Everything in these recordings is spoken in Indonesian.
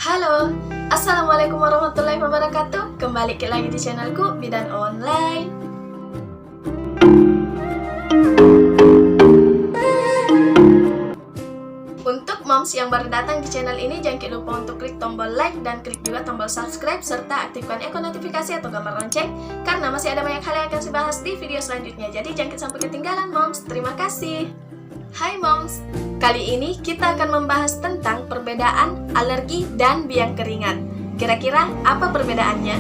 Halo, Assalamualaikum warahmatullahi wabarakatuh. Kembali lagi di channelku Bidan Online. Untuk moms yang baru datang di channel ini, jangan lupa untuk klik tombol like dan klik juga tombol subscribe serta aktifkan ikon notifikasi atau gambar lonceng karena masih ada banyak hal yang akan saya bahas di video selanjutnya. Jadi jangan sampai ketinggalan moms. Terima kasih. Hai moms, kali ini kita akan membahas tentang perbedaan alergi dan biang keringat. Kira-kira apa perbedaannya?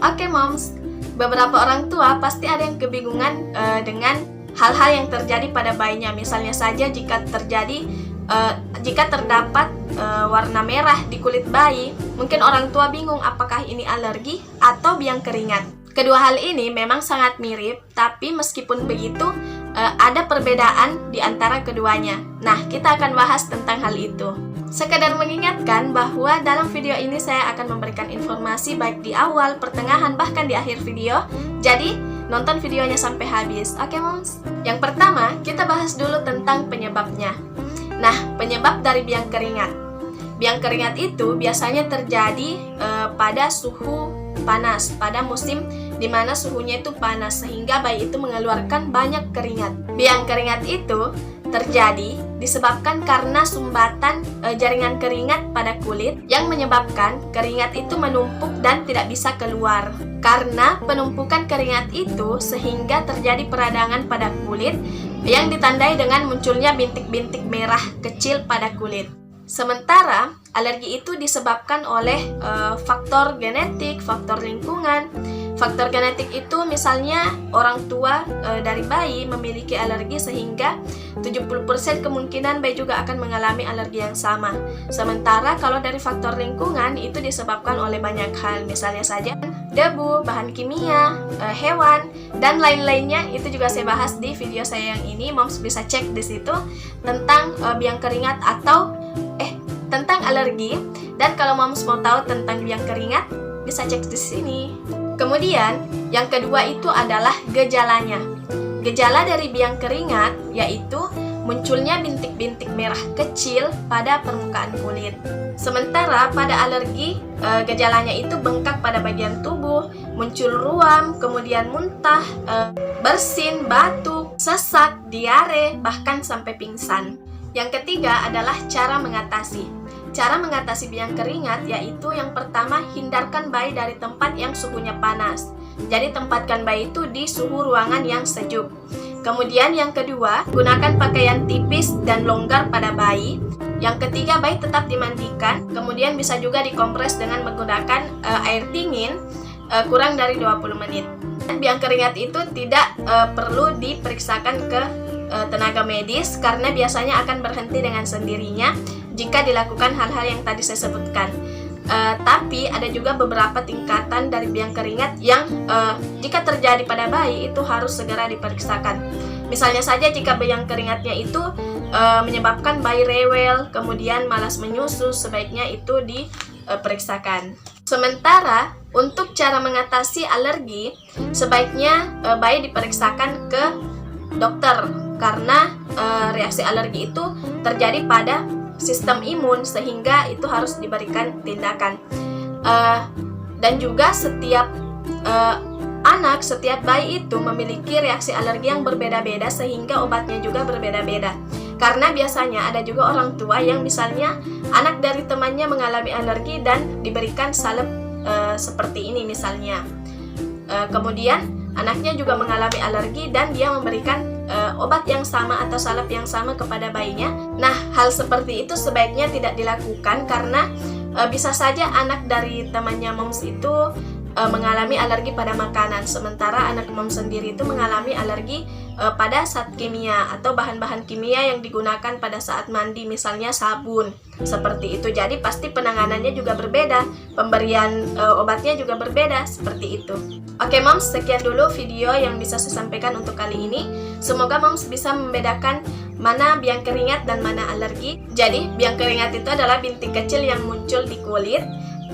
Oke moms, beberapa orang tua pasti ada yang kebingungan dengan hal-hal yang terjadi pada bayinya. Misalnya saja jika terdapat warna merah di kulit bayi, mungkin orang tua bingung apakah ini alergi atau biang keringat. Kedua hal ini memang sangat mirip, tapi meskipun begitu ada perbedaan di antara keduanya. Nah, kita akan bahas tentang hal itu. Sekedar mengingatkan bahwa dalam video ini saya akan memberikan informasi baik di awal, pertengahan, bahkan di akhir video. Jadi, nonton videonya sampai habis. Oke, moms? Yang pertama, kita bahas dulu tentang penyebabnya. Nah, penyebab dari biang keringat. Biang keringat itu biasanya terjadi pada suhu panas, pada musim di mana suhunya itu panas sehingga bayi itu mengeluarkan banyak keringat. Biang keringat itu terjadi disebabkan karena sumbatan jaringan keringat pada kulit yang menyebabkan keringat itu menumpuk dan tidak bisa keluar. Karena penumpukan keringat itu sehingga terjadi peradangan pada kulit yang ditandai dengan munculnya bintik-bintik merah kecil pada kulit. Sementara alergi itu disebabkan oleh faktor genetik, faktor lingkungan. Faktor genetik itu misalnya orang tua dari bayi memiliki alergi sehingga 70% kemungkinan bayi juga akan mengalami alergi yang sama. Sementara kalau dari faktor lingkungan itu disebabkan oleh banyak hal, misalnya saja debu, bahan kimia, hewan, dan lain-lainnya. Itu juga saya bahas di video saya yang ini. Moms bisa cek di situ tentang biang keringat atau tentang alergi. Dan kalau moms mau tahu tentang biang keringat, bisa cek di sini. Kemudian, yang kedua itu adalah gejalanya. Gejala dari biang keringat yaitu munculnya bintik-bintik merah kecil pada permukaan kulit. Sementara pada alergi, gejalanya itu bengkak pada bagian tubuh, muncul ruam, kemudian muntah, bersin, batuk, sesak, diare, bahkan sampai pingsan. Yang ketiga adalah cara mengatasi. Cara mengatasi biang keringat yaitu yang pertama, hindarkan bayi dari tempat yang suhunya panas. Jadi tempatkan bayi itu di suhu ruangan yang sejuk. Kemudian yang kedua, gunakan pakaian tipis dan longgar pada bayi. Yang ketiga, bayi tetap dimandikan. Kemudian bisa juga dikompres dengan menggunakan air dingin kurang dari 20 menit. Dan biang keringat itu tidak perlu diperiksakan ke tenaga medis karena biasanya akan berhenti dengan sendirinya jika dilakukan hal-hal yang tadi saya sebutkan. Tapi ada juga beberapa tingkatan dari biang keringat yang jika terjadi pada bayi itu harus segera diperiksakan. Misalnya saja jika biang keringatnya itu menyebabkan bayi rewel, kemudian malas menyusu, sebaiknya itu diperiksakan. Sementara untuk cara mengatasi alergi, sebaiknya bayi diperiksakan ke dokter karena reaksi alergi itu terjadi pada sistem imun sehingga itu harus diberikan tindakan. Dan juga setiap anak, setiap bayi itu memiliki reaksi alergi yang berbeda-beda sehingga obatnya juga berbeda-beda. Karena biasanya ada juga orang tua yang misalnya anak dari temannya mengalami alergi dan diberikan salep seperti ini misalnya. Kemudian anaknya juga mengalami alergi dan dia memberikan obat yang sama atau salep yang sama kepada bayinya. Nah, hal seperti itu sebaiknya tidak dilakukan karena bisa saja anak dari temannya moms itu mengalami alergi pada makanan, sementara anak moms sendiri itu mengalami alergi pada zat kimia atau bahan-bahan kimia yang digunakan pada saat mandi, misalnya sabun. Seperti itu. Jadi pasti penanganannya juga berbeda, pemberian obatnya juga berbeda, seperti itu. Oke moms, sekian dulu video yang bisa saya sampaikan untuk kali ini. Semoga moms bisa membedakan mana biang keringat dan mana alergi. Jadi biang keringat itu adalah bintik kecil yang muncul di kulit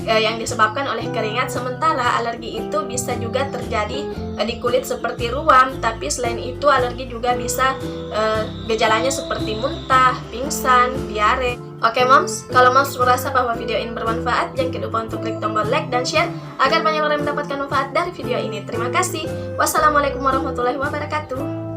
yang disebabkan oleh keringat, sementara alergi itu bisa juga terjadi di kulit seperti ruam. Tapi selain itu alergi juga bisa gejalanya seperti muntah, pingsan, diare. Oke moms, kalau moms merasa bahwa video ini bermanfaat, jangan lupa untuk klik tombol like dan share agar banyak orang mendapatkan manfaat dari video ini. Terima kasih. Wassalamualaikum warahmatullahi wabarakatuh.